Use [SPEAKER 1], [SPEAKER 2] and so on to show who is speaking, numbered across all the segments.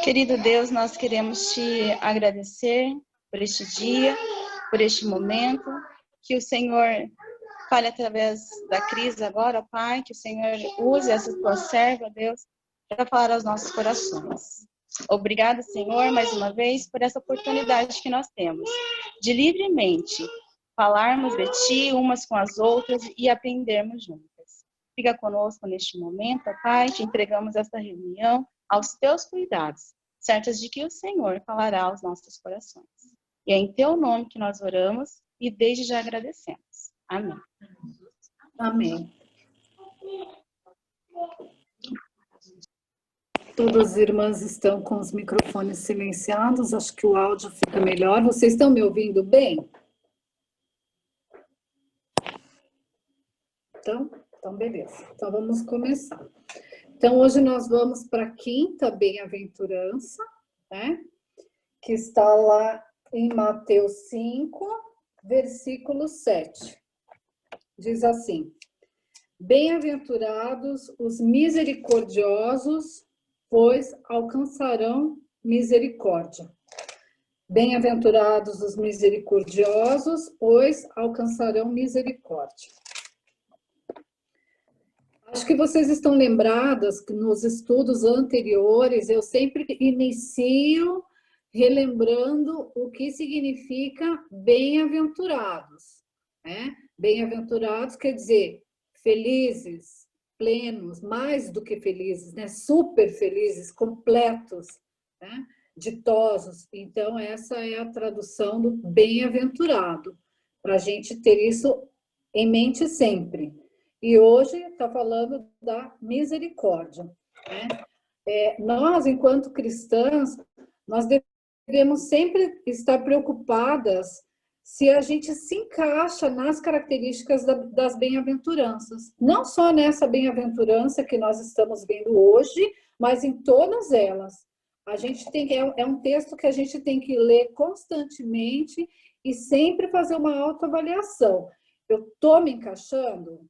[SPEAKER 1] Querido Deus, nós queremos te agradecer por este dia, por este momento, que o Senhor fale através da crise agora, Pai, que o Senhor use essa tua serva, Deus, para falar aos nossos corações. Obrigada, Senhor, mais uma vez, por essa oportunidade que nós temos de livremente falarmos de Ti umas com as outras e aprendermos juntas. Fica conosco neste momento, Pai, te entregamos esta reunião aos Teus cuidados, certas de que o Senhor falará aos nossos corações. E é em Teu nome que nós oramos e desde já agradecemos. Amém.
[SPEAKER 2] Amém. Todas as irmãs estão com os microfones silenciados, acho que o áudio fica melhor. Vocês estão me ouvindo bem? Então beleza. Então vamos começar. Então hoje nós vamos para a quinta bem-aventurança, né? Que está lá em Mateus 5, versículo 7. Diz assim: Bem-aventurados os misericordiosos, pois alcançarão misericórdia. Bem-aventurados os misericordiosos, pois alcançarão misericórdia. Acho que vocês estão lembradas que nos estudos anteriores eu sempre inicio relembrando o que significa bem-aventurados, né? Bem-aventurados quer dizer felizes, plenos, mais do que felizes, né? Super felizes, completos, né? Ditosos. Então, essa é a tradução do bem-aventurado, para a gente ter isso em mente sempre. E hoje está falando da misericórdia, né? Nós, enquanto cristãs, nós devemos sempre estar preocupadas se a gente se encaixa nas características das bem-aventuranças. Não só nessa bem-aventurança que nós estamos vendo hoje, mas em todas elas. A gente é um texto que a gente tem que ler constantemente e sempre fazer uma autoavaliação. Eu estou me encaixando?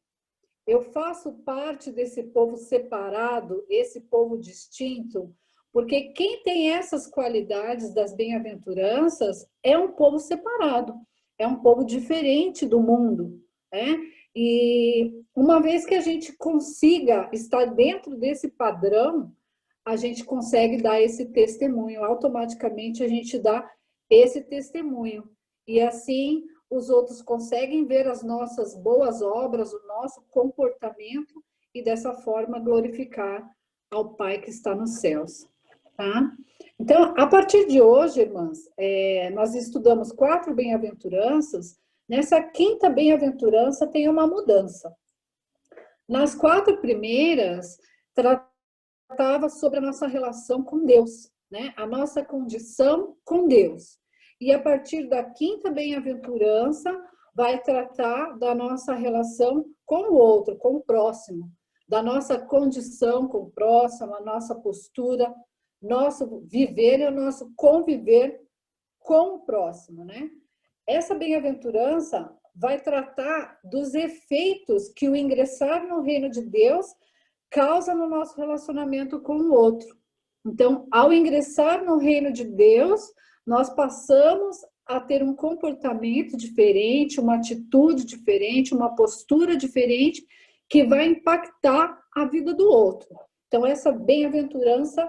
[SPEAKER 2] Eu faço parte desse povo separado, esse povo distinto? Porque quem tem essas qualidades das bem-aventuranças é um povo separado, é um povo diferente do mundo, né? E uma vez que a gente consiga estar dentro desse padrão, a gente consegue dar esse testemunho, automaticamente a gente dá esse testemunho. E assim os outros conseguem ver as nossas boas obras, o nosso comportamento e dessa forma glorificar ao Pai que está nos céus. Tá? Então, a partir de hoje, irmãs, nós estudamos 4 bem-aventuranças. Nessa quinta bem-aventurança tem uma mudança. Nas 4 primeiras, tratava sobre a nossa relação com Deus, né? A nossa condição com Deus. E a partir da quinta bem-aventurança, vai tratar da nossa relação com o outro, com o próximo, da nossa condição com o próximo, a nossa postura, nosso viver e o nosso conviver com o próximo, né? Essa bem-aventurança vai tratar dos efeitos que o ingressar no reino de Deus causa no nosso relacionamento com o outro. Então, ao ingressar no reino de Deus, nós passamos a ter um comportamento diferente, uma atitude diferente, uma postura diferente, que vai impactar a vida do outro. Então, essa bem-aventurança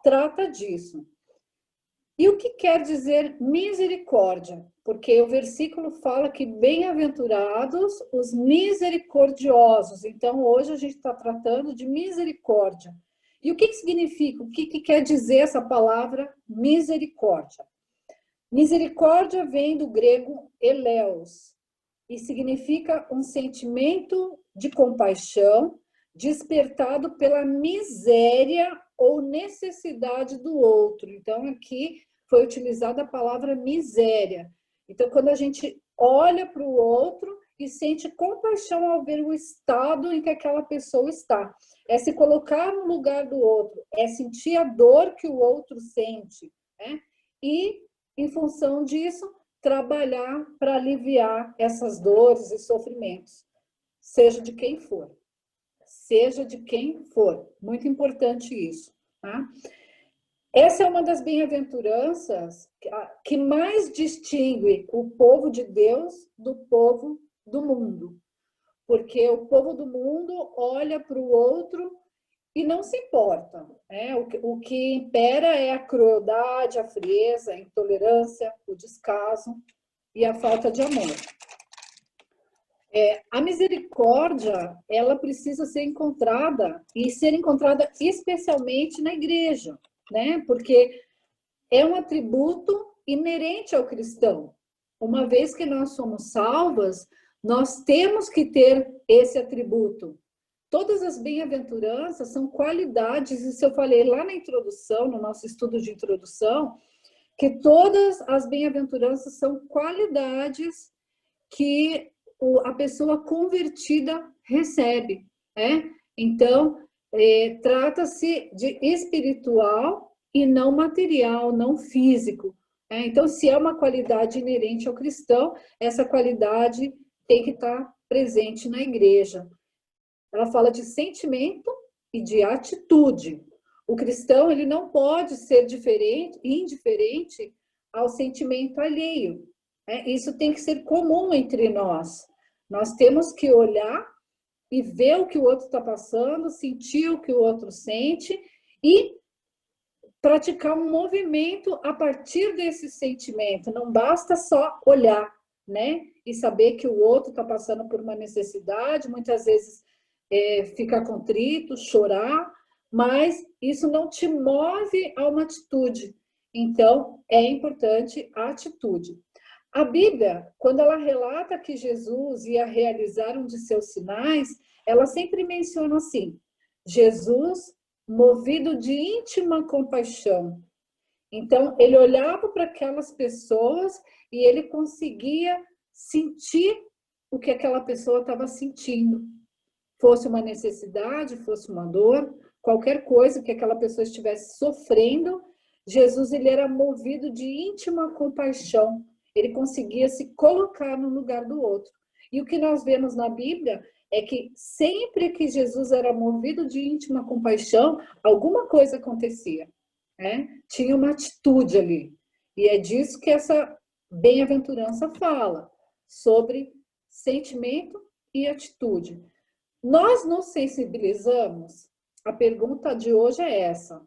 [SPEAKER 2] trata disso. E o que quer dizer misericórdia? Porque o versículo fala que bem-aventurados os misericordiosos. Então, hoje a gente está tratando de misericórdia. E o que significa? O que quer dizer essa palavra misericórdia? Misericórdia vem do grego eleos e significa um sentimento de compaixão despertado pela miséria ou necessidade do outro. Então, aqui foi utilizada a palavra miséria. Então, quando a gente olha para o outro e sente compaixão ao ver o estado em que aquela pessoa está. É se colocar no lugar do outro, é sentir a dor que o outro sente, né? E, em função disso, trabalhar para aliviar essas dores e sofrimentos, seja de quem for. seja de quem for. Muito importante isso, tá? Essa é uma das bem-aventuranças que mais distingue o povo de Deus do povo do mundo. Porque o povo do mundo olha para o outro e não se importa, né? O que impera é a crueldade, a frieza, a intolerância, o descaso e a falta de amor. A misericórdia, ela precisa ser encontrada e ser encontrada especialmente na igreja, né? Porque é um atributo inerente ao cristão. Uma vez que nós somos salvas, nós temos que ter esse atributo. Todas as bem-aventuranças são qualidades, isso eu falei lá na introdução, no nosso estudo de introdução, que todas as bem-aventuranças são qualidades que a pessoa convertida recebe, né? Então, trata-se de espiritual e não material, não físico. Então, se é uma qualidade inerente ao cristão, essa qualidade tem que estar presente na igreja. Ela fala de sentimento e de atitude. O cristão, ele não pode ser indiferente ao sentimento alheio. Isso tem que ser comum entre nós. Nós temos que olhar e ver o que o outro está passando, sentir o que o outro sente e praticar um movimento a partir desse sentimento. Não basta só olhar, né? E saber que o outro está passando por uma necessidade, muitas vezes ficar contrito, chorar, mas isso não te move a uma atitude. Então, é importante a atitude. A Bíblia, quando ela relata que Jesus ia realizar um de seus sinais, ela sempre menciona assim: Jesus, movido de íntima compaixão. Então, ele olhava para aquelas pessoas e ele conseguia sentir o que aquela pessoa estava sentindo. Fosse uma necessidade, fosse uma dor, qualquer coisa que aquela pessoa estivesse sofrendo, Jesus, ele era movido de íntima compaixão. Ele conseguia se colocar no lugar do outro. E o que nós vemos na Bíblia é que sempre que Jesus era movido de íntima compaixão, alguma coisa acontecia, né? Tinha uma atitude ali. E é disso que essa bem-aventurança fala, sobre sentimento e atitude. Nós nos sensibilizamos? A pergunta de hoje é essa.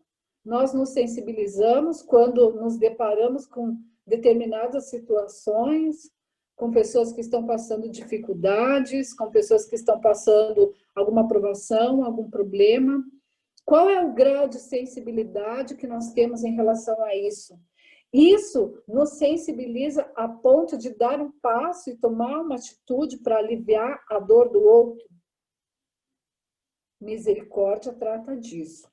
[SPEAKER 2] Nós nos sensibilizamos quando nos deparamos com determinadas situações, com pessoas que estão passando dificuldades, com pessoas que estão passando alguma provação, algum problema. Qual é o grau de sensibilidade que nós temos em relação a isso? Isso nos sensibiliza a ponto de dar um passo e tomar uma atitude para aliviar a dor do outro. Misericórdia trata disso.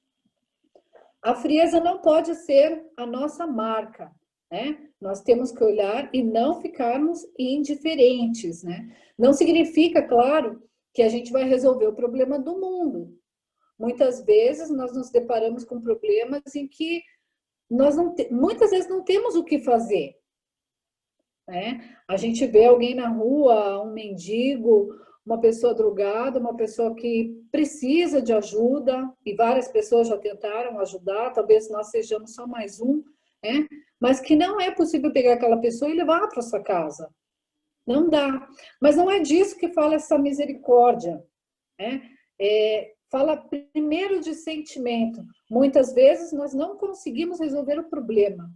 [SPEAKER 2] A frieza não pode ser a nossa marca, né? Nós temos que olhar e não ficarmos indiferentes, né? Não significa, claro, que a gente vai resolver o problema do mundo. Muitas vezes nós nos deparamos com problemas em que nós muitas vezes não temos o que fazer, né? A gente vê alguém na rua, um mendigo, uma pessoa drogada, uma pessoa que precisa de ajuda, e várias pessoas já tentaram ajudar, talvez nós sejamos só mais um, né? Mas que não é possível pegar aquela pessoa e levar para sua casa. Não dá. Mas não é disso que fala essa misericórdia, né? Fala primeiro de sentimento. Muitas vezes nós não conseguimos resolver o problema,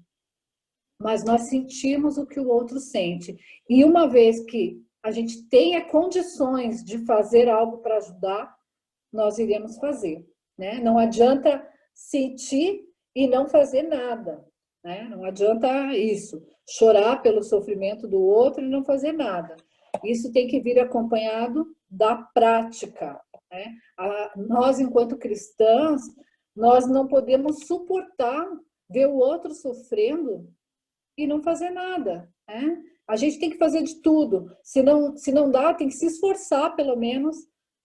[SPEAKER 2] mas nós sentimos o que o outro sente. E uma vez que a gente tenha condições de fazer algo para ajudar, nós iremos fazer, né? Não adianta sentir e não fazer nada, né? Não adianta isso, chorar pelo sofrimento do outro e não fazer nada. Isso tem que vir acompanhado da prática, né? Nós, enquanto cristãs, nós não podemos suportar ver o outro sofrendo e não fazer nada, né? A gente tem que fazer de tudo. Se não dá, tem que se esforçar, pelo menos,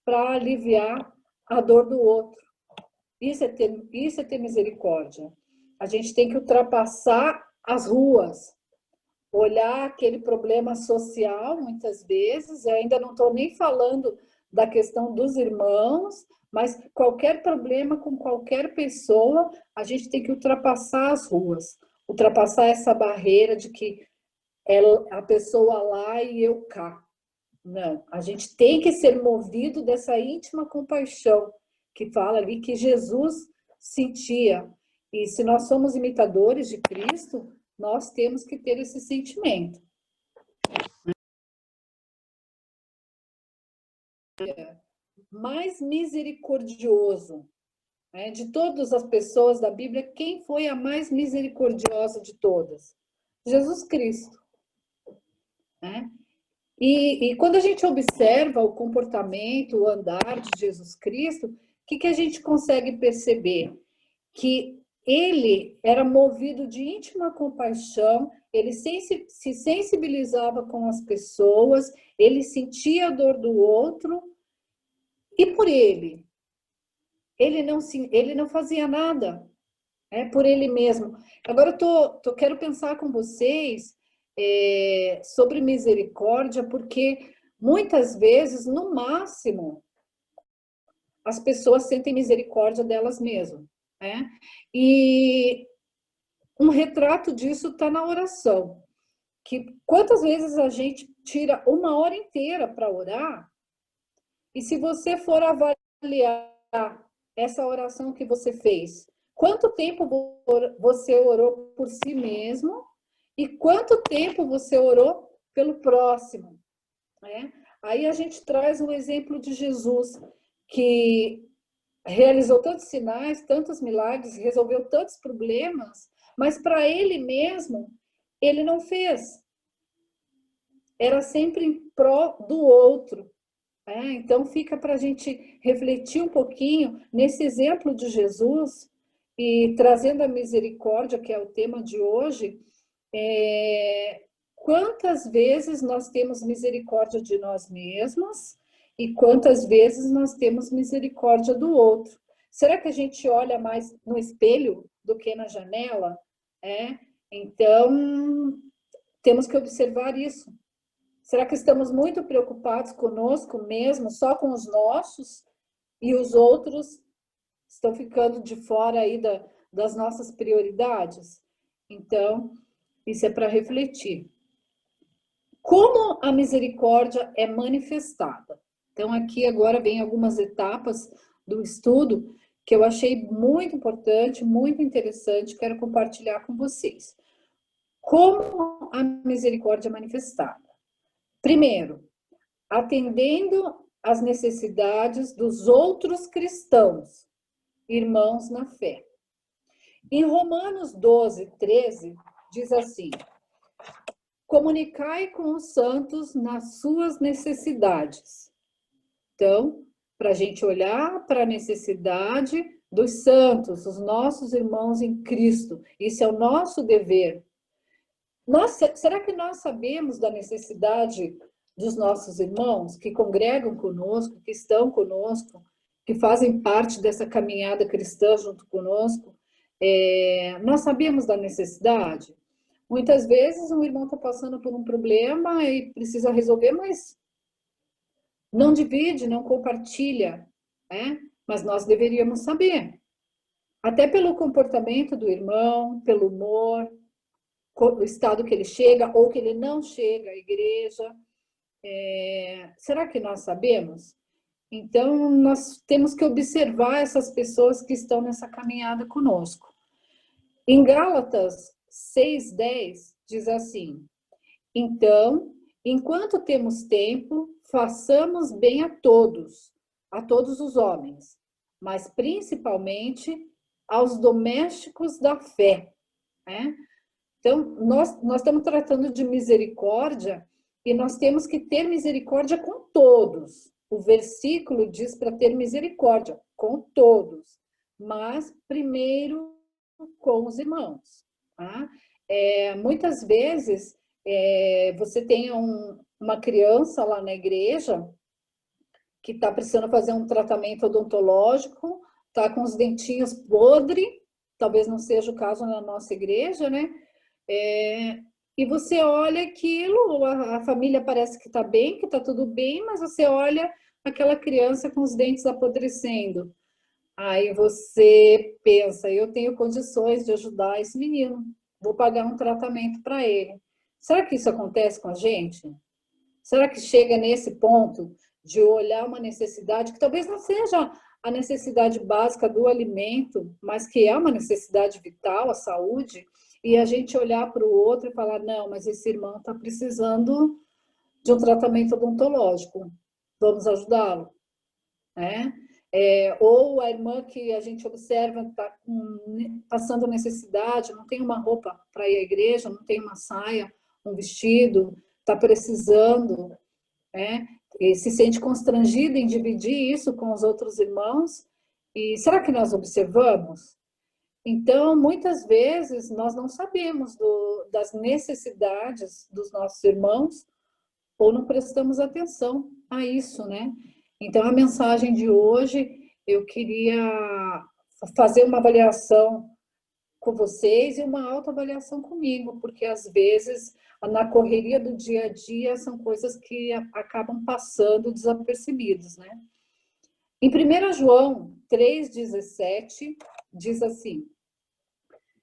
[SPEAKER 2] para aliviar a dor do outro. Isso é ter misericórdia. A gente tem que ultrapassar as ruas, olhar aquele problema social, muitas vezes. Eu ainda não estou nem falando da questão dos irmãos, Mas qualquer problema com qualquer pessoa, a gente tem que ultrapassar as ruas, ultrapassar essa barreira de que a pessoa lá e eu cá. Não, a gente tem que ser movido dessa íntima compaixão que fala ali que Jesus sentia. E se nós somos imitadores de Cristo, nós temos que ter esse sentimento. Mais misericordioso, né? De todas as pessoas da Bíblia, quem foi a mais misericordiosa de todas? Jesus Cristo, né? E quando a gente observa o comportamento, o andar de Jesus Cristo, o que a gente consegue perceber? Que ele era movido de íntima compaixão, ele se sensibilizava com as pessoas, ele sentia a dor do outro, e por ele não fazia nada, por ele mesmo. Agora quero pensar com vocês sobre misericórdia, porque muitas vezes, no máximo, as pessoas sentem misericórdia delas mesmas, né? E um retrato disso está na oração. Que quantas vezes a gente tira uma hora inteira para orar, e se você for avaliar essa oração que você fez, quanto tempo você orou por si mesmo e quanto tempo você orou pelo próximo, né? Aí a gente traz um exemplo de Jesus, que realizou tantos sinais, tantos milagres, resolveu tantos problemas, mas para ele mesmo, ele não fez. Era sempre em pró do outro. Então fica para a gente refletir um pouquinho nesse exemplo de Jesus e trazendo a misericórdia, que é o tema de hoje, quantas vezes nós temos misericórdia de nós mesmos e quantas vezes nós temos misericórdia do outro. Será que a gente olha mais no espelho do que na janela? Então, temos que observar isso. Será que estamos muito preocupados conosco mesmo, só com os nossos, e os outros estão ficando de fora aí das nossas prioridades? Então, isso é para refletir. Como a misericórdia é manifestada? Então, aqui agora vem algumas etapas do estudo que eu achei muito importante, muito interessante, quero compartilhar com vocês. Como a misericórdia é manifestada? Primeiro, atendendo às necessidades dos outros cristãos, irmãos na fé. Em Romanos 12, 13, diz assim: comunicai com os santos nas suas necessidades. Então, para a gente olhar para a necessidade dos santos, os nossos irmãos em Cristo, isso é o nosso dever. Será que nós sabemos da necessidade dos nossos irmãos que congregam conosco, que estão conosco, que fazem parte dessa caminhada cristã junto conosco? Nós sabemos da necessidade? Muitas vezes um irmão está passando por um problema e precisa resolver, mas não divide, não compartilha, né? Mas nós deveríamos saber. Até pelo comportamento do irmão, pelo humor, o estado que ele chega ou que ele não chega à igreja. Será que nós sabemos? Então, nós temos que observar essas pessoas que estão nessa caminhada conosco. Em Gálatas 6:10, diz assim: então, enquanto temos tempo, façamos bem a todos os homens, mas principalmente aos domésticos da fé, né? Então, nós estamos tratando de misericórdia e nós temos que ter misericórdia com todos. O versículo diz para ter misericórdia com todos, mas primeiro com os irmãos. Tá? Muitas vezes, você tem uma criança lá na igreja que está precisando fazer um tratamento odontológico, está com os dentinhos podres, talvez não seja o caso na nossa igreja, né? E você olha aquilo, a família parece que está bem, que está tudo bem, mas você olha, aquela criança com os dentes apodrecendo. Aí você pensa, eu tenho condições de ajudar esse menino, vou pagar um tratamento para ele. Será que isso acontece com a gente? Será que chega nesse ponto de olhar uma necessidade que talvez não seja a necessidade básica do alimento, mas que é uma necessidade vital, a saúde, e a gente olhar para o outro e falar, não, mas esse irmão está precisando de um tratamento odontológico, vamos ajudá-lo, né? Ou a irmã que a gente observa está passando necessidade, não tem uma roupa para ir à igreja, não tem uma saia, um vestido, está precisando, né? E se sente constrangido em dividir isso com os outros irmãos. E será que nós observamos? Então, muitas vezes, nós não sabemos das necessidades dos nossos irmãos ou não prestamos atenção a isso, né? Então, a mensagem de hoje, eu queria fazer uma avaliação com vocês e uma autoavaliação comigo, porque às vezes, na correria do dia a dia, são coisas que acabam passando desapercebidas, né? Em 1 João 3,17, diz assim: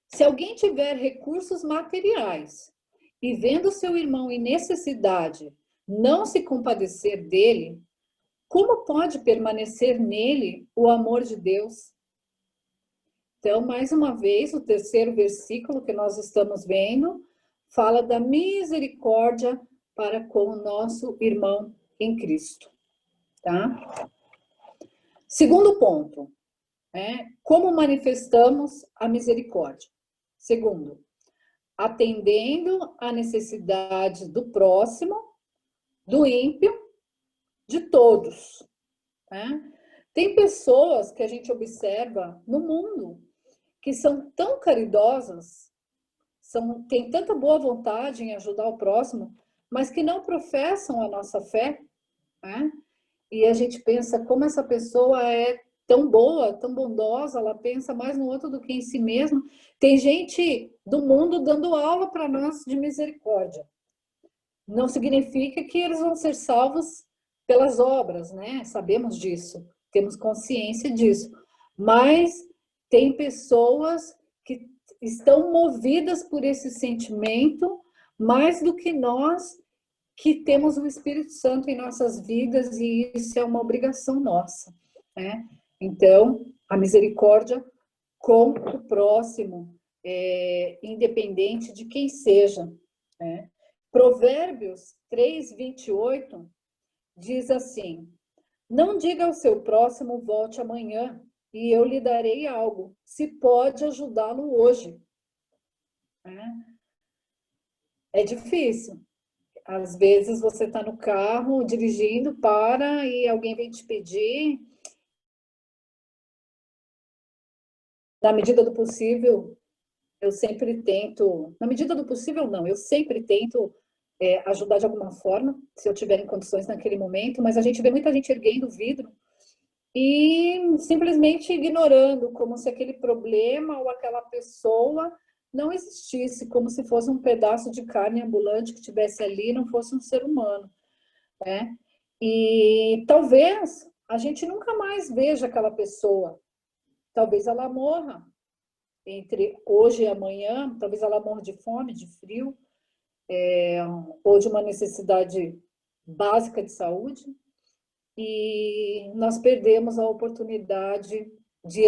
[SPEAKER 2] se alguém tiver recursos materiais e vendo seu irmão em necessidade, não se compadecer dele, como pode permanecer nele o amor de Deus? Então, mais uma vez, o terceiro versículo que nós estamos vendo fala da misericórdia para com o nosso irmão em Cristo, tá? Segundo ponto, como manifestamos a misericórdia? Segundo, atendendo à necessidade do próximo, do ímpio, de todos, né? Tem pessoas que a gente observa no mundo que são tão caridosas, têm tanta boa vontade em ajudar o próximo, mas que não professam a nossa fé, né? E a gente pensa como essa pessoa é tão boa, tão bondosa, ela pensa mais no outro do que em si mesma. Tem gente do mundo dando aula para nós de misericórdia. Não significa que eles vão ser salvos pelas obras, né? Sabemos disso, temos consciência disso. Mas tem pessoas que estão movidas por esse sentimento mais do que nós, que temos o Espírito Santo em nossas vidas, e isso é uma obrigação nossa, né? Então, a misericórdia com o próximo, independente de quem seja, né? Provérbios 3:28 diz assim: não diga ao seu próximo, volte amanhã, e eu lhe darei algo, se pode ajudá-lo hoje. É difícil. Às vezes você está no carro, dirigindo, para, e alguém vem te pedir. Na medida do possível, eu sempre tento... Na medida do possível, não. Eu sempre tento ajudar de alguma forma, se eu tiver em condições naquele momento, mas a gente vê muita gente erguendo o vidro e simplesmente ignorando, como se aquele problema ou aquela pessoa não existisse, como se fosse um pedaço de carne ambulante que estivesse ali e não fosse um ser humano, né? E talvez a gente nunca mais veja aquela pessoa, talvez ela morra entre hoje e amanhã, talvez ela morra de fome, de frio, ou de uma necessidade básica de saúde, e nós perdemos a oportunidade de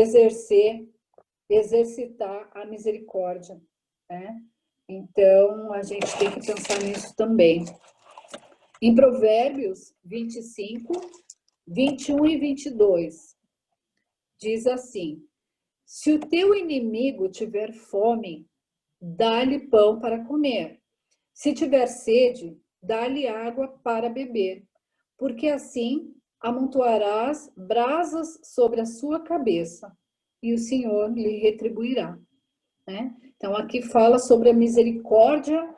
[SPEAKER 2] exercitar a misericórdia, né? Então, a gente tem que pensar nisso também. Em Provérbios 25, 21 e 22, diz assim: se o teu inimigo tiver fome, dá-lhe pão para comer. Se tiver sede, dá-lhe água para beber, porque assim amontoarás brasas sobre a sua cabeça, e o Senhor lhe retribuirá, né? Então, aqui fala sobre a misericórdia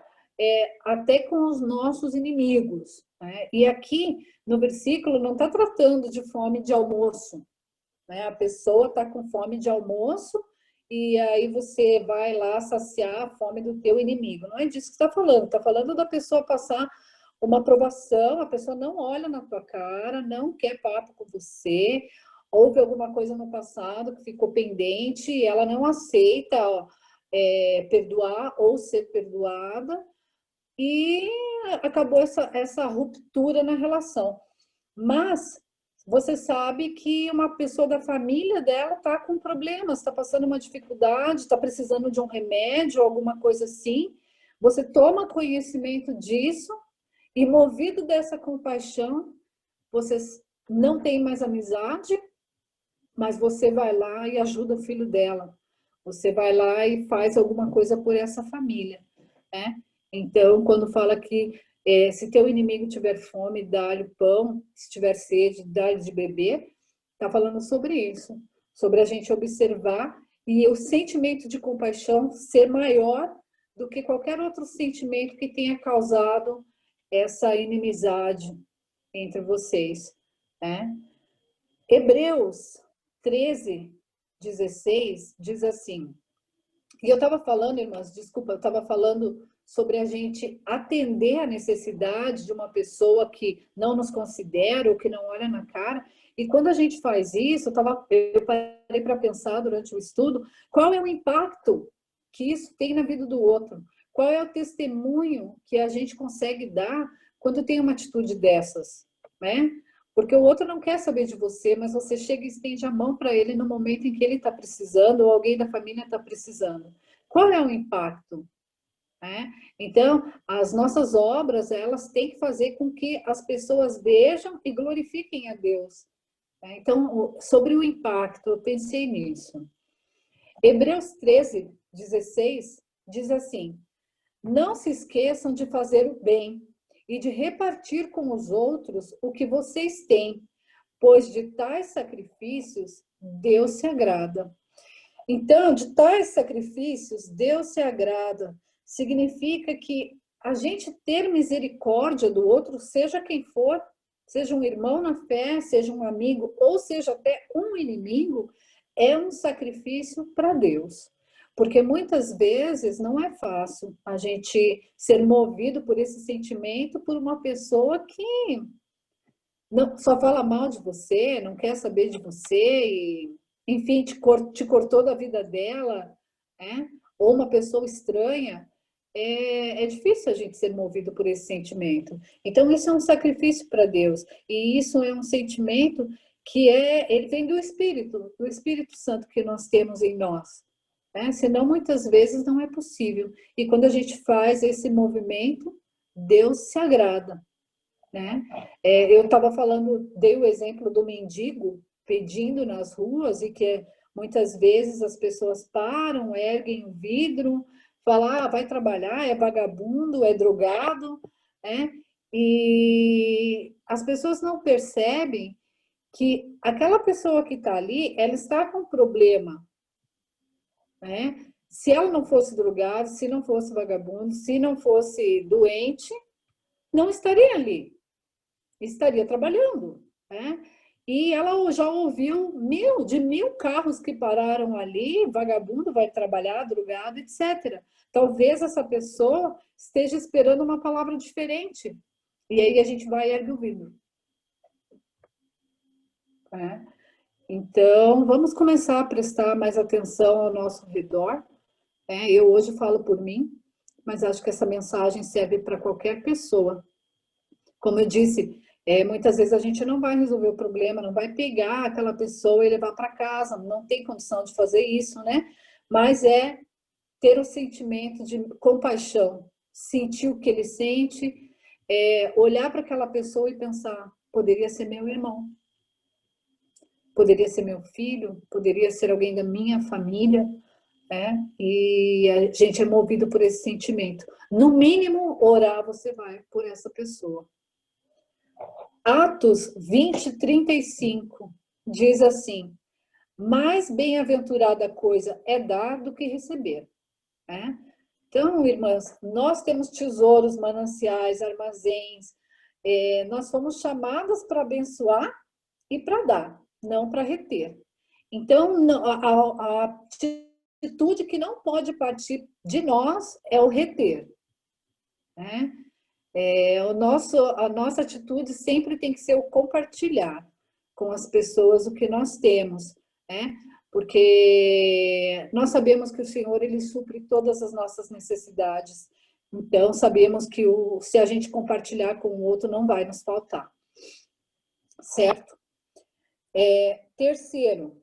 [SPEAKER 2] até com os nossos inimigos, né? E aqui, no versículo, não está tratando de fome de almoço, né? A pessoa está com fome de almoço e aí você vai lá saciar a fome do teu inimigo. Não é disso que está falando da pessoa passar uma aprovação, a pessoa não olha na tua cara, não quer papo com você, houve alguma coisa no passado que ficou pendente e ela não aceita perdoar ou ser perdoada, e acabou essa ruptura na relação. Mas você sabe que uma pessoa da família dela está com problemas, está passando uma dificuldade, está precisando de um remédio, alguma coisa assim. Você toma conhecimento disso e, movido dessa compaixão, vocês não têm mais amizade, mas você vai lá e ajuda o filho dela. Você vai lá e faz alguma coisa por essa família, né? Então, quando fala que se teu inimigo tiver fome, dá-lhe o pão, se tiver sede, dá-lhe de beber, está falando sobre isso, sobre a gente observar e o sentimento de compaixão ser maior do que qualquer outro sentimento que tenha causado essa inimizade entre vocês, né? Hebreus 13, 16 diz assim, e eu estava falando, irmãs, desculpa, eu estava falando sobre a gente atender a necessidade de uma pessoa que não nos considera ou que não olha na cara. E quando a gente faz isso, eu parei para pensar durante o estudo, qual é o impacto que isso tem na vida do outro? Qual é o testemunho que a gente consegue dar quando tem uma atitude dessas, né? Porque o outro não quer saber de você, mas você chega e estende a mão para ele no momento em que ele está precisando ou alguém da família está precisando. Qual é o impacto? Então, as nossas obras, elas têm que fazer com que as pessoas vejam e glorifiquem a Deus. Então, sobre o impacto, eu pensei nisso. Hebreus 13, 16 diz assim, não se esqueçam de fazer o bem e de repartir com os outros o que vocês têm, pois de tais sacrifícios Deus se agrada. Então, de tais sacrifícios Deus se agrada. Significa que a gente ter misericórdia do outro, seja quem for, seja um irmão na fé, seja um amigo, ou seja até um inimigo, é um sacrifício para Deus. Porque muitas vezes não é fácil a gente ser movido por esse sentimento por uma pessoa que não, só fala mal de você, não quer saber de você, e, enfim, te cortou da vida dela, né? Ou uma pessoa estranha. É difícil a gente ser movido por esse sentimento. Então, isso é um sacrifício para Deus. E isso é um sentimento que ele vem do Espírito Santo que nós temos em nós. Né? Senão, muitas vezes, não é possível. E quando a gente faz esse movimento, Deus se agrada. Né? Eu estava falando, dei o exemplo do mendigo pedindo nas ruas e que muitas vezes as pessoas param, erguem o vidro, falam, vai trabalhar, é vagabundo, é drogado, né? E as pessoas não percebem que aquela pessoa que está ali, ela está com problema, né? Se ela não fosse drogada, se não fosse vagabundo, se não fosse doente, não estaria ali. Estaria trabalhando, né? E ela já ouviu de mil carros que pararam ali, vagabundo vai trabalhar, drogado, etc. Talvez essa pessoa esteja esperando uma palavra diferente. E aí a gente vai erguer o vidro. Né? Então, vamos começar a prestar mais atenção ao nosso redor. Eu hoje falo por mim, mas acho que essa mensagem serve para qualquer pessoa. Como eu disse, muitas vezes a gente não vai resolver o problema, não vai pegar aquela pessoa e levar para casa, não tem condição de fazer isso, né? Mas é ter o sentimento de compaixão, sentir o que ele sente, olhar para aquela pessoa e pensar, poderia ser meu irmão, poderia ser meu filho, poderia ser alguém da minha família, né? E a gente é movido por esse sentimento. No mínimo, orar você vai por essa pessoa. Atos 20, 35 diz assim, mais bem-aventurada coisa é dar do que receber. Né? Então, irmãs, nós temos tesouros, mananciais, armazéns, nós fomos chamadas para abençoar e para dar, não para reter. Então, a atitude que não pode partir de nós é o reter. Né? A nossa atitude sempre tem que ser o compartilhar com as pessoas o que nós temos, né? Porque nós sabemos que o Senhor, Ele supre todas as nossas necessidades. Então, sabemos que se a gente compartilhar com o outro, não vai nos faltar. Certo? Terceiro,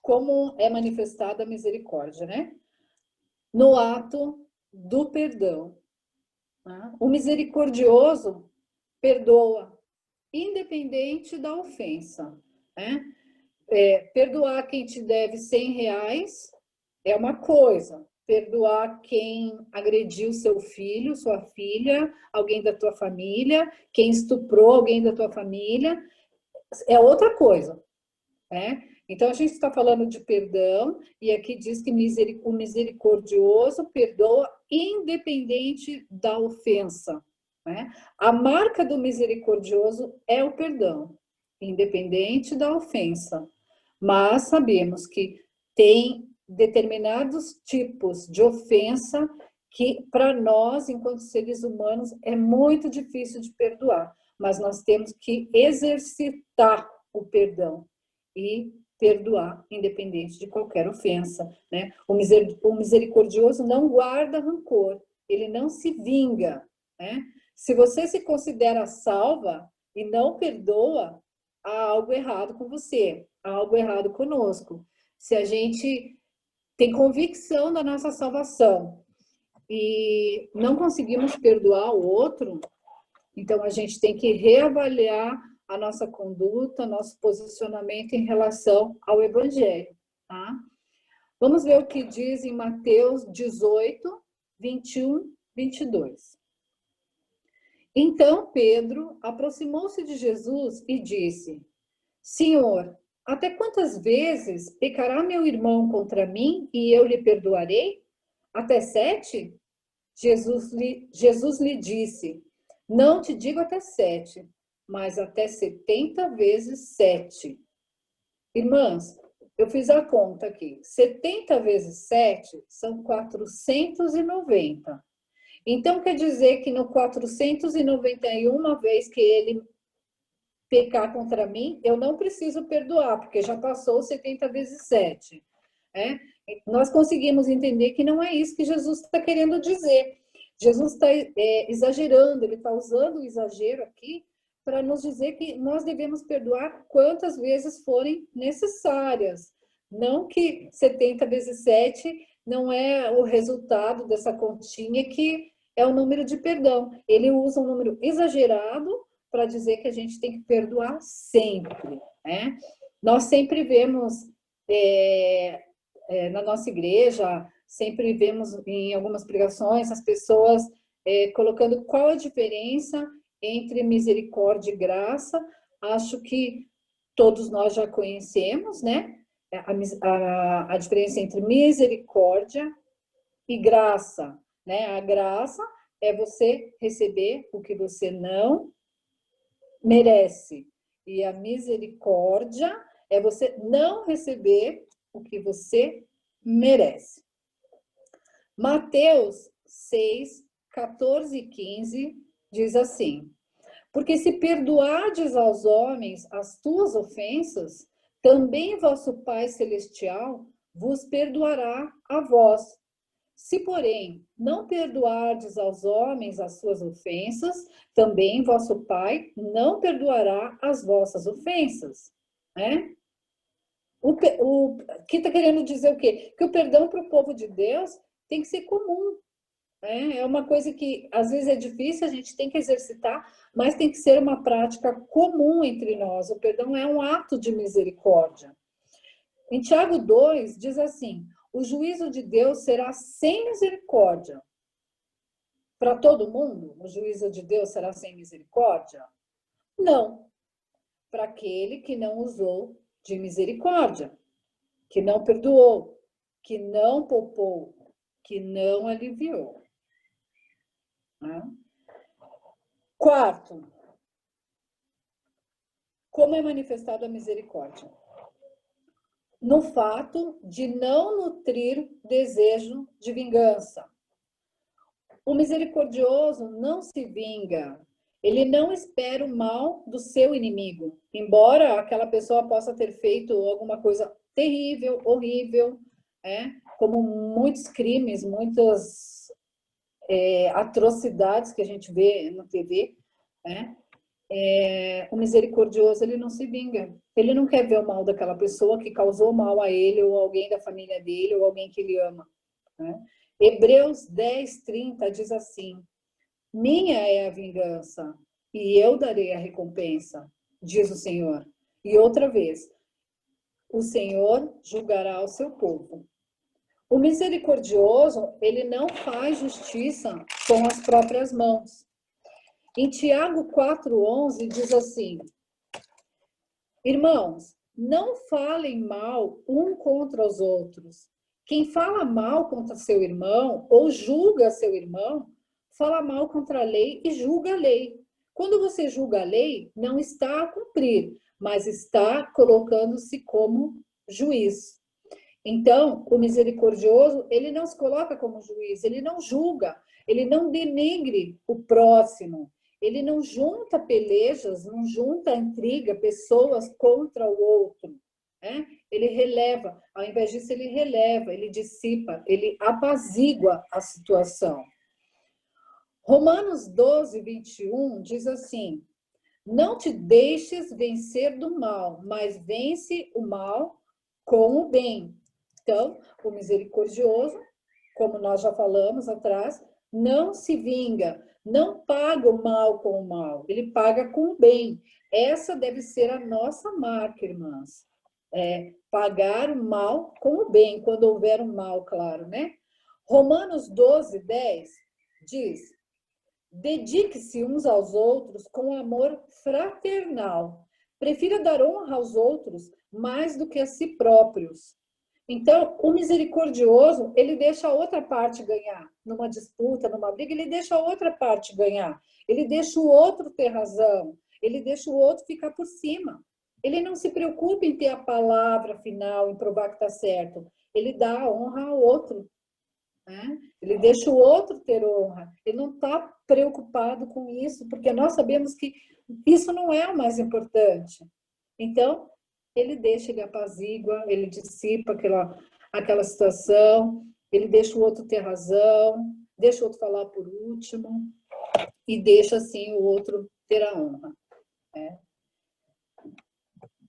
[SPEAKER 2] como é manifestada a misericórdia, né? No ato do perdão. O misericordioso perdoa, independente da ofensa, né? Perdoar quem te deve R$100 é uma coisa. Perdoar quem agrediu seu filho, sua filha, alguém da tua família, quem estuprou alguém da tua família, é outra coisa, né? Então, a gente está falando de perdão, e aqui diz que o misericordioso perdoa independente da ofensa, né? A marca do misericordioso é o perdão, independente da ofensa. Mas sabemos que tem determinados tipos de ofensa que, para nós, enquanto seres humanos, é muito difícil de perdoar. Mas nós temos que exercitar o perdão e perdoar, independente de qualquer ofensa, né? O misericordioso não guarda rancor, ele não se vinga, né? Se você se considera salva e não perdoa, há algo errado com você, há algo errado conosco. Se a gente tem convicção da nossa salvação e não conseguimos perdoar o outro, então a gente tem que reavaliar a nossa conduta, nosso posicionamento em relação ao Evangelho, tá? Vamos ver o que diz em Mateus 18, 21, 22. Então Pedro aproximou-se de Jesus e disse: Senhor, até quantas vezes pecará meu irmão contra mim e eu lhe perdoarei? Até 7? Jesus lhe disse: Não te digo até 7, mas até 70 vezes 7. Irmãs, eu fiz a conta aqui. 70 vezes 7 são 490. Então, quer dizer que no 491 vez que ele pecar contra mim, eu não preciso perdoar, porque já passou 70 vezes 7. Né? Nós conseguimos entender que não é isso que Jesus está querendo dizer. Jesus está exagerando, ele está usando o exagero aqui para nos dizer que nós devemos perdoar quantas vezes forem necessárias. Não que 70 vezes 7 não é o resultado dessa continha que é o número de perdão. Ele usa um número exagerado para dizer que a gente tem que perdoar sempre, né? Nós sempre vemos na nossa igreja, sempre vemos em algumas pregações as pessoas colocando qual a diferença entre misericórdia e graça. Acho que todos nós já conhecemos, né? A diferença entre misericórdia e graça, né? A graça é você receber o que você não merece. E a misericórdia é você não receber o que você merece. Mateus 6, 14 e 15 diz assim: Porque se perdoardes aos homens as tuas ofensas, também vosso Pai Celestial vos perdoará a vós. Se, porém, não perdoardes aos homens as suas ofensas, também vosso Pai não perdoará as vossas ofensas. Né? O que está querendo dizer o quê? Que o perdão para o povo de Deus tem que ser comum. Né? É uma coisa que, às vezes, é difícil, a gente tem que exercitar, mas tem que ser uma prática comum entre nós. O perdão é um ato de misericórdia. Em Tiago 2, diz assim: o juízo de Deus será sem misericórdia. Para todo mundo, o juízo de Deus será sem misericórdia? Não. Para aquele que não usou de misericórdia, que não perdoou, que não poupou, que não aliviou. Quarto, como é manifestada a misericórdia? No fato de não nutrir desejo de vingança. O misericordioso não se vinga. Ele não espera o mal do seu inimigo, embora aquela pessoa possa ter feito alguma coisa terrível, horrível, como muitos crimes, muitas atrocidades que a gente vê na TV, né? O misericordioso, ele não se vinga. Ele não quer ver o mal daquela pessoa que causou mal a ele, ou alguém da família dele, ou alguém que ele ama, né? Hebreus 10:30 diz assim: minha é a vingança, e eu darei a recompensa, diz o Senhor. E outra vez, o Senhor julgará o seu povo. O misericordioso, ele não faz justiça com as próprias mãos. Em Tiago 4:11 diz assim: irmãos, não falem mal um contra os outros. Quem fala mal contra seu irmão ou julga seu irmão, fala mal contra a lei e julga a lei. Quando você julga a lei, não está a cumprir, mas está colocando-se como juiz. Então, o misericordioso, ele não se coloca como juiz, ele não julga, ele não denigre o próximo, ele não junta pelejas, não junta intriga, pessoas contra o outro, né? Ele releva, ao invés disso ele releva, ele dissipa, ele apazigua a situação. Romanos 12:21 diz assim: não te deixes vencer do mal, mas vence o mal com o bem. Então, o misericordioso, como nós já falamos atrás, não se vinga, não paga o mal com o mal, ele paga com o bem. Essa deve ser a nossa marca, irmãs. Pagar o mal com o bem, quando houver um mal, claro, né? Romanos 12:10 diz: dedique-se uns aos outros com amor fraternal. Prefira dar honra aos outros mais do que a si próprios. Então, o misericordioso, ele deixa a outra parte ganhar. Numa disputa, numa briga, ele deixa a outra parte ganhar. Ele deixa o outro ter razão. Ele deixa o outro ficar por cima. Ele não se preocupa em ter a palavra final, em provar que está certo. Ele dá a honra ao outro. Ele deixa o outro ter honra. Ele não está preocupado com isso, porque nós sabemos que isso não é o mais importante. Então, ele deixa, ele apazigua, ele dissipa aquela situação, ele deixa o outro ter razão, deixa o outro falar por último e deixa, assim, o outro ter a honra.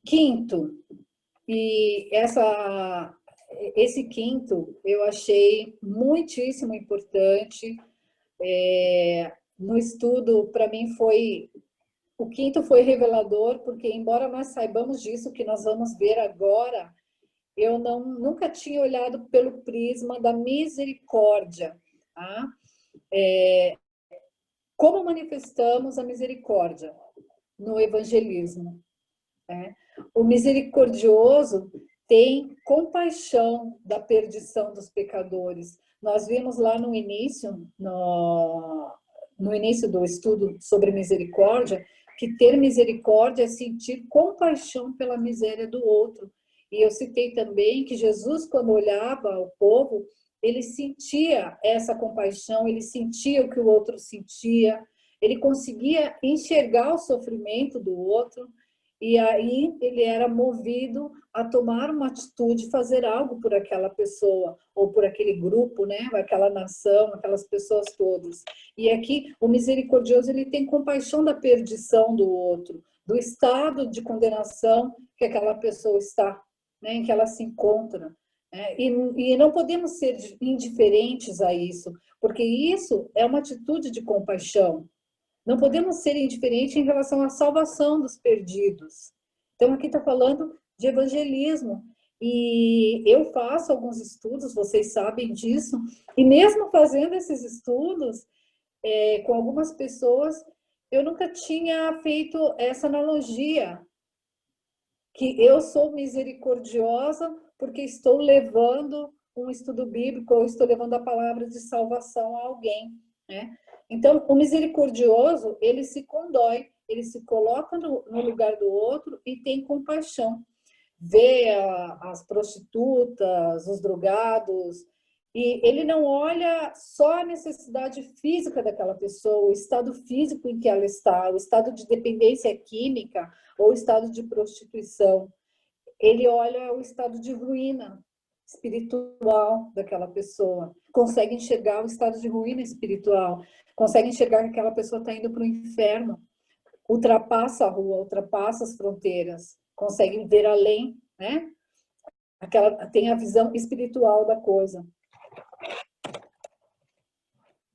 [SPEAKER 2] Quinto, e esse quinto eu achei muitíssimo importante. No estudo, para mim, o quinto foi revelador, porque embora nós saibamos disso que nós vamos ver agora, eu nunca tinha olhado pelo prisma da misericórdia. Tá? Como manifestamos a misericórdia no evangelismo? O misericordioso tem compaixão da perdição dos pecadores. Nós vimos lá no início do estudo sobre misericórdia, que ter misericórdia é sentir compaixão pela miséria do outro. E eu citei também que Jesus, quando olhava ao povo, ele sentia essa compaixão, ele sentia o que o outro sentia, ele conseguia enxergar o sofrimento do outro, e aí ele era movido a tomar uma atitude, fazer algo por aquela pessoa, ou por aquele grupo, né? Aquela nação, aquelas pessoas todas. E aqui o misericordioso, ele tem compaixão da perdição do outro, do estado de condenação que aquela pessoa está, né? Em que ela se encontra. E não podemos ser indiferentes a isso, porque isso é uma atitude de compaixão. Não podemos ser indiferentes em relação à salvação dos perdidos. Então, aqui está falando de evangelismo. E eu faço alguns estudos, vocês sabem disso, e mesmo fazendo esses estudos com algumas pessoas, eu nunca tinha feito essa analogia, que eu sou misericordiosa porque estou levando um estudo bíblico, ou estou levando a palavra de salvação a alguém, né? Então, o misericordioso, ele se condói, ele se coloca no lugar do outro e tem compaixão. Vê as prostitutas, os drogados, E ele não olha só a necessidade física daquela pessoa, o estado físico em que ela está, o estado de dependência química ou o estado de prostituição. Ele olha o estado de ruína espiritual daquela pessoa, consegue enxergar o estado de ruína espiritual, consegue enxergar que aquela pessoa está indo para o inferno, ultrapassa a rua, ultrapassa as fronteiras, consegue ver além, né? Tem a visão espiritual da coisa.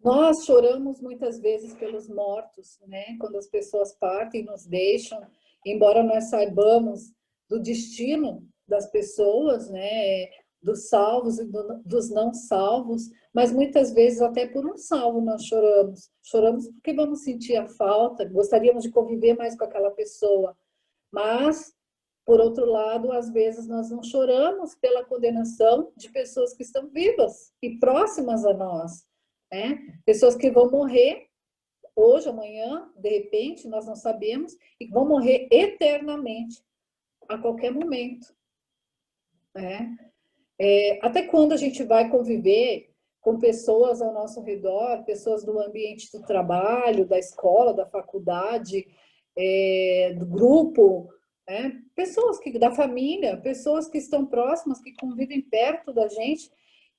[SPEAKER 2] Nós choramos muitas vezes pelos mortos, né? Quando as pessoas partem e nos deixam, embora nós saibamos do destino das pessoas, né? Dos salvos e dos não salvos, mas muitas vezes até por um salvo nós choramos. Choramos porque vamos sentir a falta, gostaríamos de conviver mais com aquela pessoa, mas, por outro lado, às vezes nós não choramos pela condenação de pessoas que estão vivas e próximas a nós, né? Pessoas que vão morrer hoje, amanhã, de repente, nós não sabemos, e vão morrer eternamente, a qualquer momento, né? Até quando a gente vai conviver com pessoas ao nosso redor, pessoas do ambiente do trabalho, da escola, da faculdade, do grupo, né? Pessoas da família, pessoas que estão próximas, que convivem perto da gente,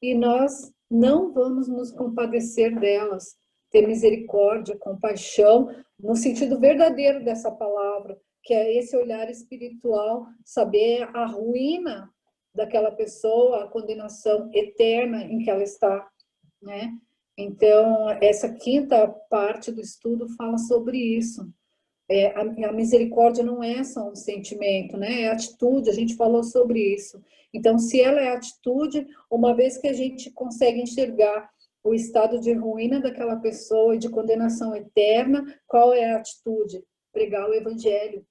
[SPEAKER 2] e nós não vamos nos compadecer delas, ter misericórdia, compaixão, no sentido verdadeiro dessa palavra, que é esse olhar espiritual, saber a ruína daquela pessoa, a condenação eterna em que ela está, né? Então, essa quinta parte do estudo fala sobre isso. A misericórdia não é só um sentimento, né? É atitude, a gente falou sobre isso. Então, se ela é atitude, uma vez que a gente consegue enxergar o estado de ruína daquela pessoa e de condenação eterna, qual é a atitude? Pregar o evangelho.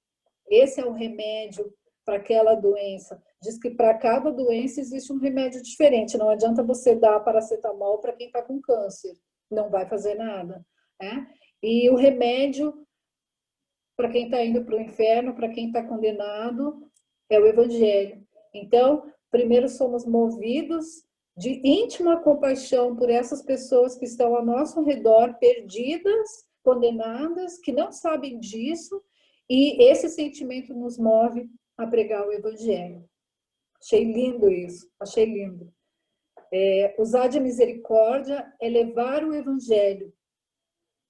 [SPEAKER 2] Esse é o remédio para aquela doença. Diz que para cada doença existe um remédio diferente. Não adianta você dar paracetamol para quem está com câncer. Não vai fazer nada, né? E o remédio para quem está indo para o inferno, para quem está condenado, é o evangelho. Então, primeiro somos movidos de íntima compaixão por essas pessoas que estão ao nosso redor, perdidas, condenadas, que não sabem disso, e esse sentimento nos move a pregar o evangelho. Achei lindo isso, achei lindo. Usar de misericórdia é levar o evangelho,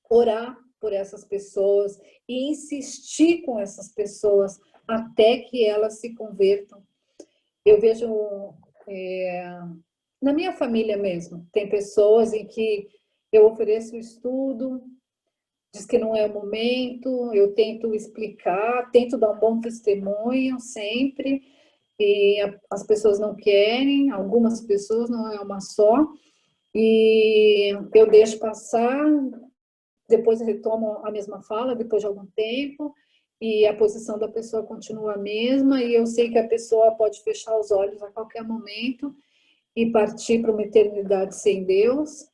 [SPEAKER 2] orar por essas pessoas e insistir com essas pessoas até que elas se convertam. Eu vejo na minha família mesmo, tem pessoas em que eu ofereço estudo, diz que não é o momento, eu tento explicar, tento dar um bom testemunho sempre, e as pessoas não querem, algumas pessoas, não é uma só, e eu deixo passar, depois eu retomo a mesma fala, depois de algum tempo, e a posição da pessoa continua a mesma, e eu sei que a pessoa pode fechar os olhos a qualquer momento e partir para uma eternidade sem Deus,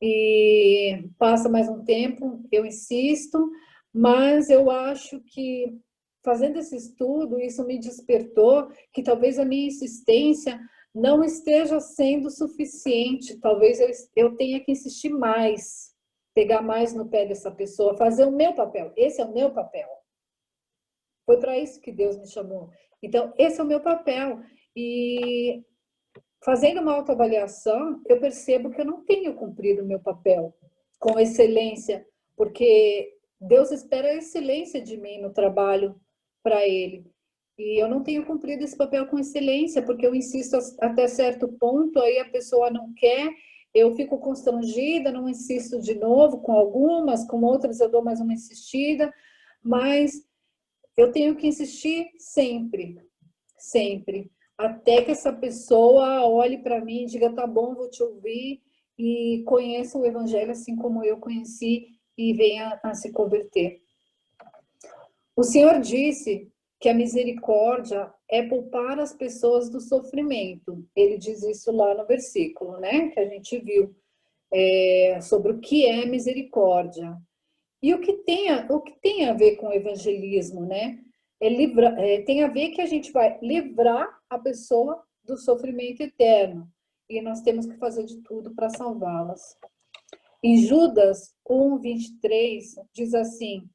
[SPEAKER 2] e passa mais um tempo, eu insisto, mas eu acho que fazendo esse estudo, isso me despertou que talvez a minha insistência não esteja sendo suficiente, talvez eu tenha que insistir mais, pegar mais no pé dessa pessoa, fazer o meu papel, esse é o meu papel. Foi para isso que Deus me chamou. Então, esse é o meu papel. E fazendo uma autoavaliação, eu percebo que eu não tenho cumprido o meu papel com excelência, porque Deus espera excelência de mim no trabalho para Ele. E eu não tenho cumprido esse papel com excelência, porque eu insisto até certo ponto, aí a pessoa não quer, eu fico constrangida, não insisto de novo com algumas, com outras eu dou mais uma insistida, mas eu tenho que insistir sempre, sempre, até que essa pessoa olhe para mim e diga, tá bom, vou te ouvir, e conheça o Evangelho assim como eu conheci e venha a se converter. O Senhor disse que a misericórdia é poupar as pessoas do sofrimento. Ele diz isso lá no versículo, né, que a gente viu, sobre o que é misericórdia. E o que tem a ver com o evangelismo, né? Tem a ver que a gente vai livrar a pessoa do sofrimento eterno. e nós temos que fazer de tudo para salvá-las. Em Judas 1:23 diz assim: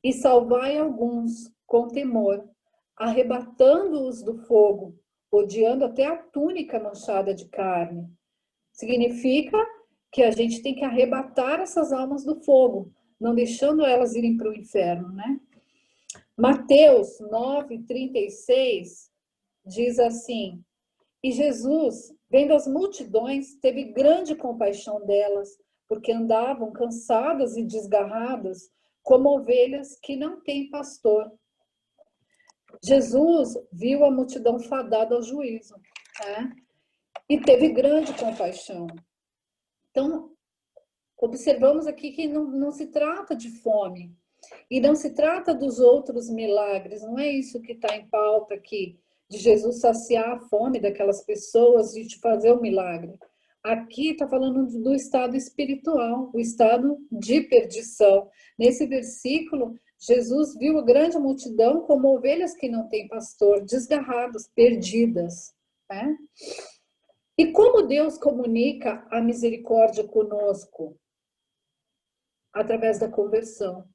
[SPEAKER 2] e salvai alguns com temor, arrebatando-os do fogo, odiando até a túnica manchada de carne. Significa que a gente tem que arrebatar essas almas do fogo, não deixando elas irem para o inferno, né? Mateus 9:36 diz assim: e Jesus, vendo as multidões, teve grande compaixão delas, porque andavam cansadas e desgarradas, como ovelhas que não têm pastor. Jesus viu a multidão fadada ao juízo, né? E teve grande compaixão. Então, observamos aqui que não se trata de fome, e não se trata dos outros milagres, não é isso que está em pauta aqui, de Jesus saciar a fome daquelas pessoas e de fazer o milagre. Aqui está falando do estado espiritual, o estado de perdição. Nesse versículo, Jesus viu a grande multidão como ovelhas que não têm pastor, desgarradas, perdidas, né? E como Deus comunica a misericórdia conosco? Através da conversão.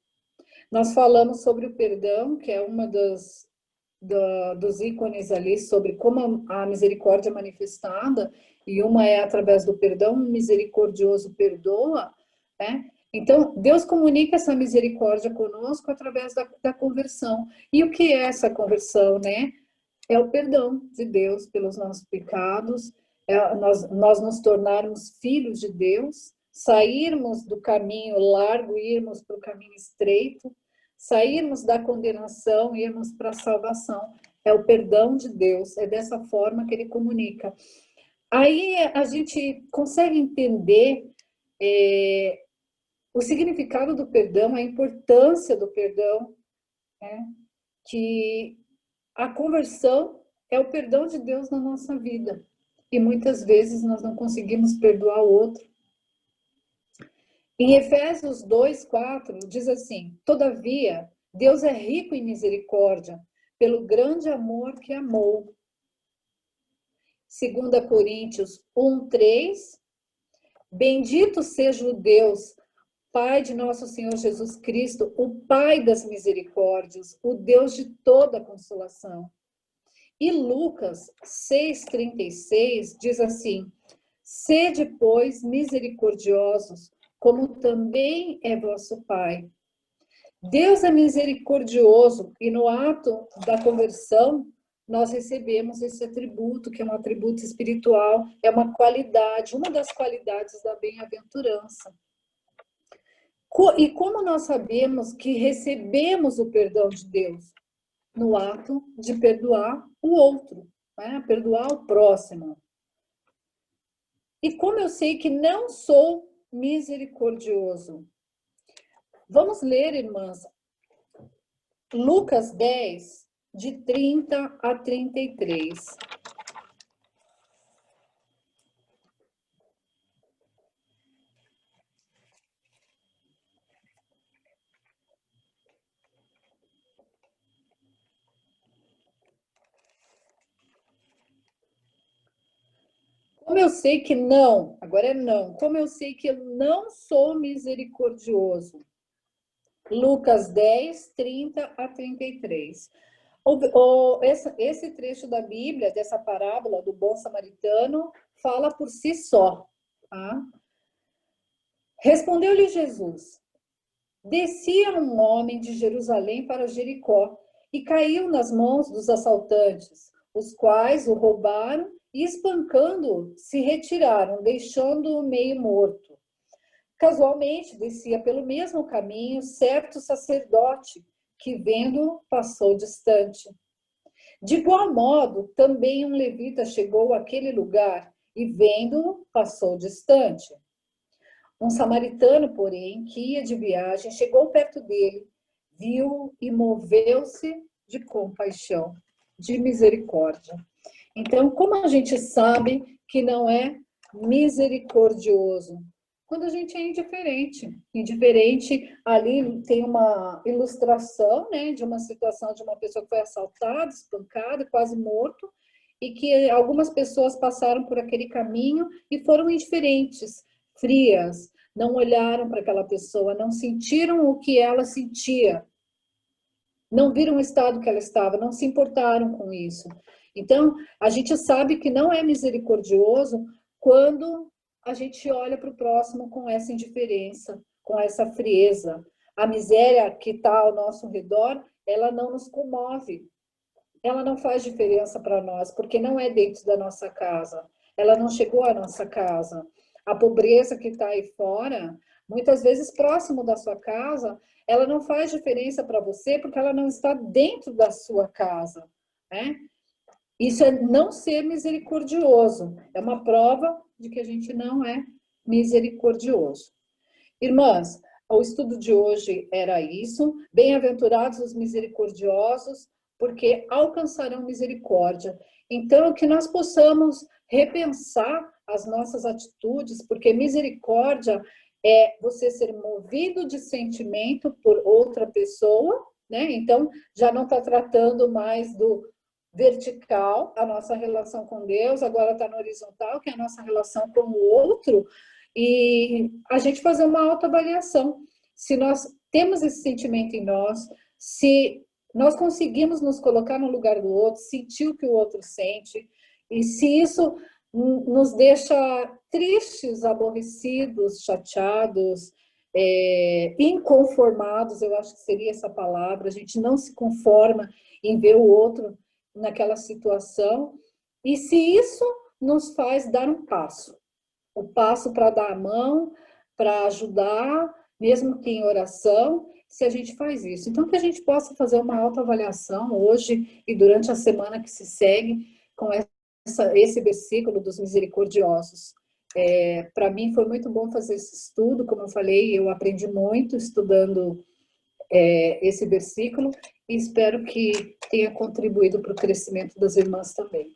[SPEAKER 2] Nós falamos sobre o perdão, que é uma dos ícones ali, sobre como a misericórdia é manifestada, e uma é através do perdão, o misericordioso perdoa, né? Então, Deus comunica essa misericórdia conosco através da conversão. E o que é essa conversão, né? É o perdão de Deus pelos nossos pecados, nós nos tornarmos filhos de Deus, sairmos do caminho largo e irmos para o caminho estreito, sairmos da condenação e irmos para a salvação. É o perdão de Deus, é dessa forma que ele comunica. Aí a gente consegue entender o significado do perdão, a importância do perdão, né? Que a conversão é o perdão de Deus na nossa vida. E muitas vezes nós não conseguimos perdoar o outro. Em Efésios 2:4 diz assim: todavia, Deus é rico em misericórdia, pelo grande amor que amou. 2 Coríntios 1:3, bendito seja o Deus, Pai de nosso Senhor Jesus Cristo, o Pai das misericórdias, o Deus de toda consolação. E Lucas 6:36 diz assim: sede, pois, misericordiosos, como também é vosso Pai. Deus é misericordioso e no ato da conversão nós recebemos esse atributo, que é um atributo espiritual, é uma qualidade, uma das qualidades da bem-aventurança. E como nós sabemos que recebemos o perdão de Deus? No ato de perdoar o outro, né? Perdoar o próximo. E como eu sei que não sou misericordioso? Vamos ler, irmãs, Lucas 10, de 30 a 33. Como eu sei que não, agora é não, como eu sei que eu não sou misericordioso? Lucas 10, 30 a 33. Esse trecho da Bíblia, dessa parábola do bom samaritano, fala por si só. Tá? Respondeu-lhe Jesus: descia um homem de Jerusalém para Jericó e caiu nas mãos dos assaltantes, os quais o roubaram e, espancando-o, se retiraram, deixando-o meio morto. Casualmente, descia pelo mesmo caminho certo sacerdote, que, vendo-o, passou distante. De igual modo, também um levita chegou àquele lugar e, vendo-o, passou distante. Um samaritano, porém, que ia de viagem, chegou perto dele, viu e moveu-se de compaixão, de misericórdia. Então, como a gente sabe que não é misericordioso? Quando a gente é indiferente. Indiferente, ali tem uma ilustração, né, de uma situação de uma pessoa que foi assaltada, espancada, quase morto, e que algumas pessoas passaram por aquele caminho e foram indiferentes, frias, não olharam para aquela pessoa, não sentiram o que ela sentia, não viram o estado que ela estava, não se importaram com isso. Então, a gente sabe que não é misericordioso quando a gente olha para o próximo com essa indiferença, com essa frieza. A miséria que está ao nosso redor, ela não nos comove, ela não faz diferença para nós, porque não é dentro da nossa casa, ela não chegou à nossa casa. A pobreza que está aí fora, muitas vezes próximo da sua casa, ela não faz diferença para você, porque ela não está dentro da sua casa, né? Isso é não ser misericordioso, é uma prova de que a gente não é misericordioso. Irmãs, o estudo de hoje era isso. Bem-aventurados os misericordiosos, porque alcançarão misericórdia. Então, que nós possamos repensar as nossas atitudes, porque misericórdia é você ser movido de sentimento por outra pessoa, né? Então, já não está tratando mais do vertical, a nossa relação com Deus, agora está no horizontal, que é a nossa relação com o outro, e a gente fazer uma autoavaliação. Se nós temos esse sentimento em nós, se nós conseguimos nos colocar no lugar do outro, sentir o que o outro sente, e se isso nos deixa tristes, aborrecidos, chateados, inconformados, eu acho que seria essa palavra, a gente não se conforma em ver o outro naquela situação, e se isso nos faz dar um passo, o passo para dar a mão, para ajudar, mesmo que em oração, se a gente faz isso. Então, que a gente possa fazer uma autoavaliação hoje e durante a semana que se segue com esse versículo dos misericordiosos. Para mim foi muito bom fazer esse estudo, como eu falei, eu aprendi muito estudando esse versículo e espero que tenha contribuído para o crescimento das irmãs também.